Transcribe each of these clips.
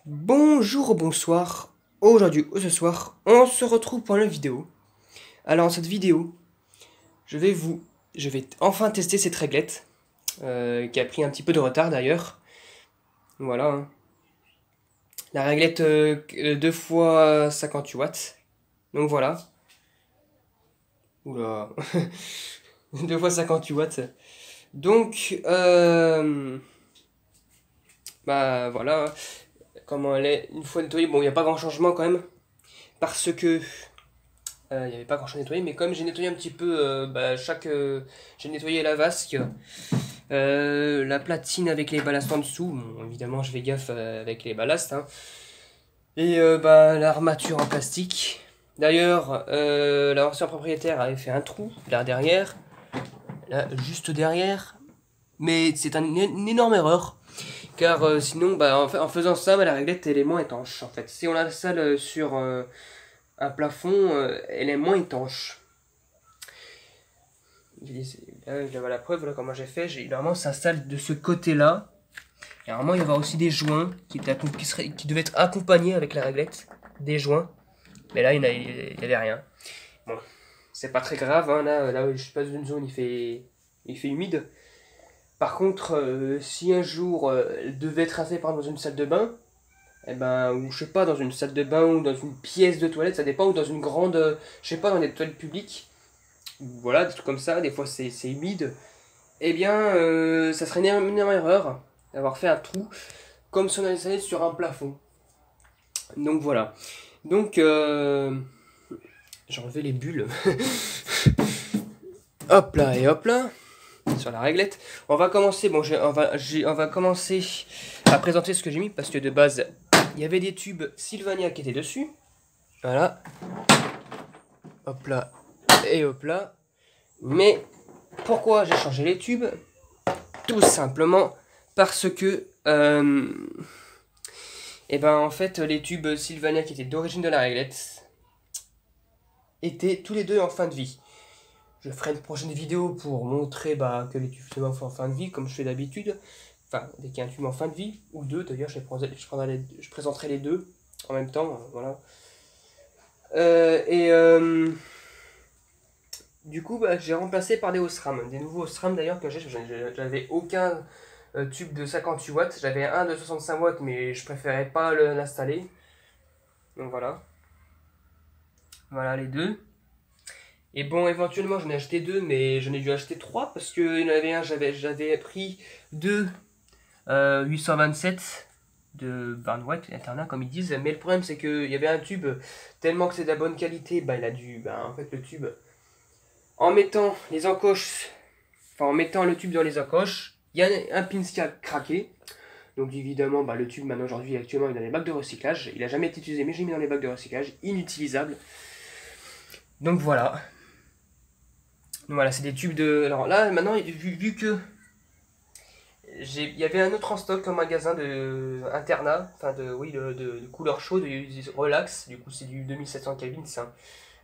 Bonjour ou bonsoir, aujourd'hui ou ce soir, on se retrouve pour une vidéo. Alors dans cette vidéo, je vais enfin tester cette réglette, qui a pris un petit peu de retard d'ailleurs. Voilà, hein. La réglette 2 fois 58 watts, donc voilà. Oula, 2 fois 58 watts. Donc, bah voilà, comment elle est, une fois nettoyée, bon il n'y a pas grand changement quand même, parce que il n'y avait pas grand chose à nettoyer, mais comme j'ai nettoyé un petit peu j'ai nettoyé la vasque, la platine avec les ballasts en dessous, bon, évidemment je fais gaffe avec les ballasts, hein. Et l'armature en plastique. D'ailleurs, l'ancien propriétaire avait fait un trou là derrière, là juste derrière, mais c'est une énorme erreur. Car sinon, en faisant ça, la réglette elle est moins étanche en fait. Si on l'installe sur un plafond, elle est moins étanche. Là, je vois la preuve, voilà comment j'ai fait. Normalement, ça s'installe de ce côté-là. Et normalement, il y aura aussi des joints qui devaient être accompagnés avec la réglette. Des joints. Mais là, il n'y avait rien. Bon, c'est pas très grave. Hein, là, je suis pas dans une zone, il fait humide. Par contre, si un jour elle devait être installée par exemple, dans une salle de bain, eh ben, ou je sais pas, dans une salle de bain ou dans une pièce de toilette, ça dépend, ou dans une grande, je sais pas, dans des toilettes publiques, voilà, des trucs comme ça, des fois c'est humide, eh bien, ça serait une énorme erreur d'avoir fait un trou comme si on allait installé sur un plafond. Donc voilà. Donc, j'ai enlevé les bulles. Hop là et hop là, sur la réglette. On va commencer, on va commencer à présenter ce que j'ai mis parce que de base, il y avait des tubes Sylvania qui étaient dessus. Voilà. Hop là et hop là. Mais pourquoi j'ai changé les tubes? Tout simplement parce que en fait les tubes Sylvania qui étaient d'origine de la réglette étaient tous les deux en fin de vie. Je ferai une prochaine vidéo pour montrer que les tubes sont en fin de vie comme je fais d'habitude. Enfin, dès qu'il y a un tube en fin de vie, ou deux d'ailleurs, je présenterai les deux en même temps. Voilà. Euh, et euh, du coup, j'ai remplacé par des Osram. Des nouveaux Osram d'ailleurs que j'avais aucun tube de 58 watts. J'avais un de 65 watts, mais je préférais pas l'installer. Donc voilà. Voilà les deux. Et bon, éventuellement, j'en ai acheté deux, mais j'en ai dû acheter trois parce qu'il y en avait un, j'avais pris deux 827 de Barn White Eterna, comme ils disent. Mais le problème, c'est qu'il y avait un tube, tellement que c'est de la bonne qualité, il a dû, en fait, le tube, en mettant les encoches, enfin, en mettant le tube dans les encoches, il y a un pin qui a craqué. Donc évidemment, le tube maintenant aujourd'hui actuellement il est dans les bacs de recyclage. Il a jamais été utilisé, mais j'ai mis dans les bacs de recyclage, inutilisable. Donc voilà. Donc voilà, c'est des tubes de. Alors là, maintenant, vu que il y avait un autre en stock en magasin de internat, enfin de couleur chaude, de relax. Du coup, c'est du 2700 Kelvin, ça.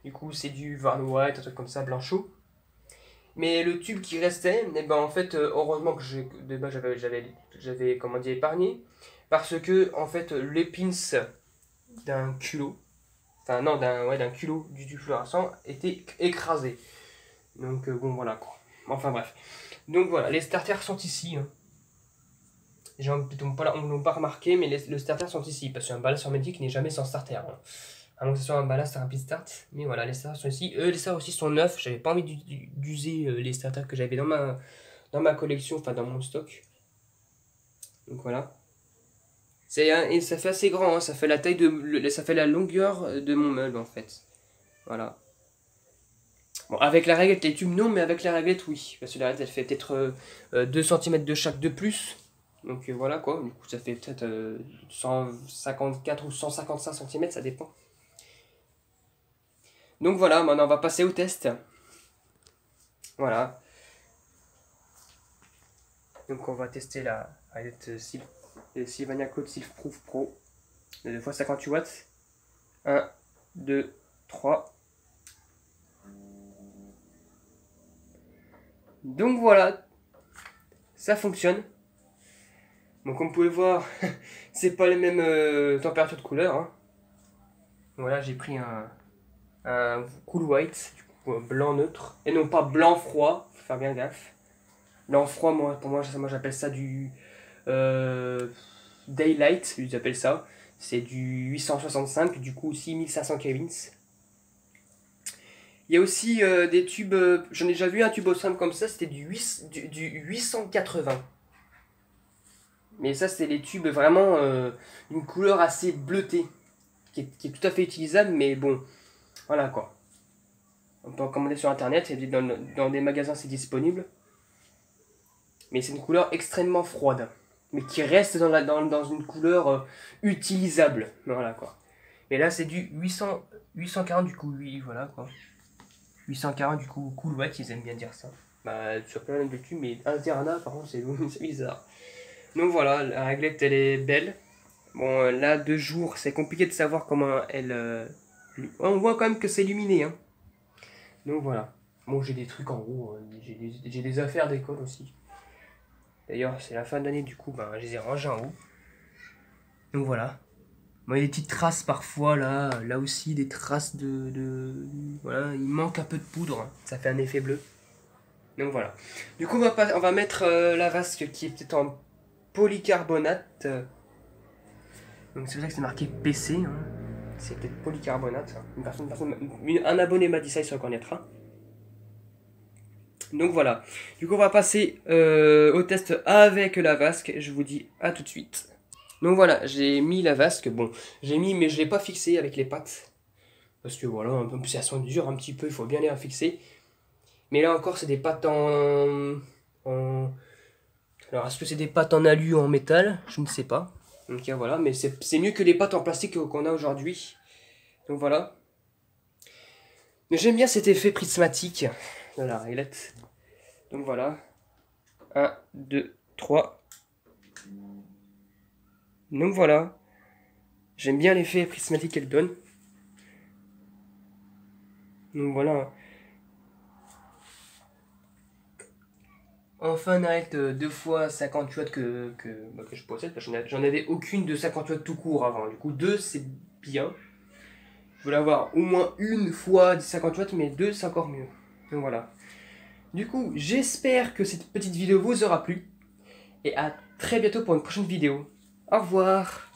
Du coup, c'est du Van White, un truc comme ça, blanc chaud. Mais le tube qui restait, en fait, heureusement que j'avais comment dire épargné, parce que en fait, les pins d'un culot, enfin non, d'un culot du tube fluorescent étaient écrasés. Donc bon, voilà quoi. Enfin bref. Donc voilà, les starters sont ici, hein. Les gens ne l'ont pas remarqué, mais le starter sont ici, parce qu'un ballast hermétique n'est jamais sans starter, hein. À moins que ce soit un ballast rapid start. Mais voilà, les starters sont ici. Les starters aussi sont neufs. J'avais pas envie d'user les starters que j'avais dans ma collection, enfin dans mon stock. Donc voilà. Et ça fait assez grand, hein. Ça fait la taille ça fait la longueur de mon meuble en fait. Voilà. Bon, avec la réglette, les tubes non, mais avec la réglette, oui. Parce que la réglette, elle fait peut-être 2 cm de chaque de plus. Donc voilà quoi, du coup ça fait peut-être 154 ou 155 cm, ça dépend. Donc voilà, maintenant on va passer au test. Voilà. Donc on va tester la Sylvania Code Sylph Proof Pro de 2 x 58 watts. 1, 2, 3. Donc voilà, ça fonctionne. Donc comme vous pouvez voir, c'est pas les mêmes températures de couleur. Hein. Voilà, j'ai pris un cool white, du coup, blanc neutre, et non pas blanc froid, faut faire bien gaffe. Blanc froid, pour moi j'appelle ça du daylight, ils appellent ça. C'est du 865, du coup aussi 1500 kelvins. Il y a aussi des tubes, j'en ai déjà vu un tube au simple comme ça, c'était du 880. Mais ça, c'est les tubes vraiment d'une couleur assez bleutée, qui est tout à fait utilisable, mais bon, voilà quoi. On peut en commander sur internet, et dans des magasins c'est disponible. Mais c'est une couleur extrêmement froide, mais qui reste dans une couleur utilisable. Voilà quoi. Et là, c'est du 840 du coup, oui, voilà quoi. 840 du coup, cool white, ils aiment bien dire ça. Bah, sur plein de tubes, mais un Interna, par contre, c'est bizarre. Donc voilà, la réglette, elle est belle. Bon, là, 2 jours, c'est compliqué de savoir comment elle... on voit quand même que c'est illuminé, hein. Donc voilà. Bon, j'ai des trucs en haut, j'ai des affaires d'école aussi. D'ailleurs, c'est la fin d'année, du coup, ben, je les ai rangés en haut. Donc voilà. Bon, il y a des petites traces parfois, là aussi, des traces voilà, il manque un peu de poudre, hein. Ça fait un effet bleu. Donc voilà. Du coup, on va mettre la vasque qui est peut-être en polycarbonate. Donc c'est pour ça que c'est marqué PC. Hein. C'est peut-être polycarbonate. Un abonné m'a dit ça, il se reconnaîtra. Donc voilà. Du coup, on va passer au test avec la vasque. Je vous dis à tout de suite. Donc voilà, j'ai mis la vasque. Bon, j'ai mis, mais je ne l'ai pas fixé avec les pattes. Parce que voilà, un peu, ça sent dur un petit peu, il faut bien les fixer. Mais là encore, c'est des pattes Alors, est-ce que c'est des pattes en alu ou en métal? Je ne sais pas. Donc voilà, mais c'est mieux que les pattes en plastique qu'on a aujourd'hui. Donc voilà. Mais j'aime bien cet effet prismatique de la réglette. Donc voilà. 1, 2, 3. Donc voilà. J'aime bien l'effet prismatique qu'elle donne. Donc voilà. Enfin, une réglette 2 fois 50 watts que je possède. J'en avais aucune de 50 watts tout court avant. Du coup, 2 c'est bien. Je voulais avoir au moins une fois des 50 watts, mais 2 c'est encore mieux. Donc voilà. Du coup, j'espère que cette petite vidéo vous aura plu. Et à très bientôt pour une prochaine vidéo. Au revoir.